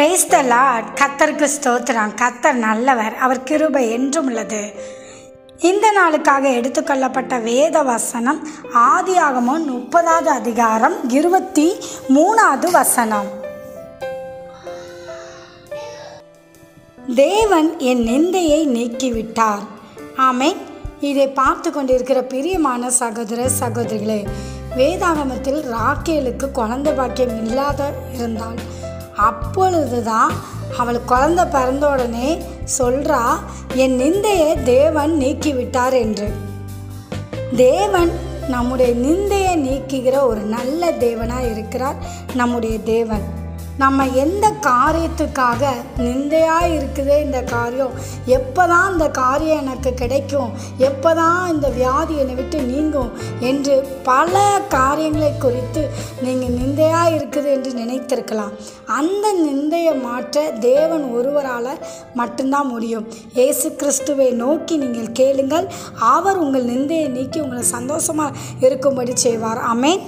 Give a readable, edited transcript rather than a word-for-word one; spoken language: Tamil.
Praise the Lord. கர்த்தருக்கு ஸ்தோத்திரம். கர்த்தர் நல்லவர், அவர் கிருபை என்றும் உள்ளது. இந்த நாளுக்காக எடுத்துக்கொள்ளப்பட்ட வேத வசனம் ஆதியாகமம் 30வது அதிகாரம் 23வது வசனம். தேவன் என் நிந்தையை நீக்கிவிட்டார். ஆமென். இதை பார்த்து கொண்டிருக்கிற பிரியமான சகோதர சகோதரிகளே, வேதாகமத்தில் ராக்கேலுக்கு குழந்தை பாக்கியம் இல்லாத இருந்தால் அப்பொழுதுதான் அவள் குழந்தை பிறந்த உடனே சொல்கிறா, என் நிந்தையை தேவன் நீக்கிவிட்டார் என்று. தேவன் நம்முடைய நிந்தையை நீக்குகிற ஒரு நல்ல தேவனாக இருக்கிறார். நம்முடைய தேவன் நம்ம எந்த காரியத்துக்காக நிந்தையாக இருக்குதே, இந்த காரியம் எப்போ தான் இந்த காரியம் எனக்கு கிடைக்கும், எப்போ தான் இந்த வியாதி என்னை விட்டு நீங்கும் என்று பல காரியங்களை குறித்து நீங்கள் நிந்தையாக இருக்குது என்று நினைத்திருக்கலாம். அந்த நிந்தையை மாற்ற தேவன் ஒருவரால் மட்டும்தான் முடியும். இயேசு கிறிஸ்துவை நோக்கி நீங்கள் கேளுங்கள், அவர் உங்கள் நிந்தையை நீக்கி உங்களை சந்தோஷமாக இருக்கும்படி செய்வார். ஆமென்.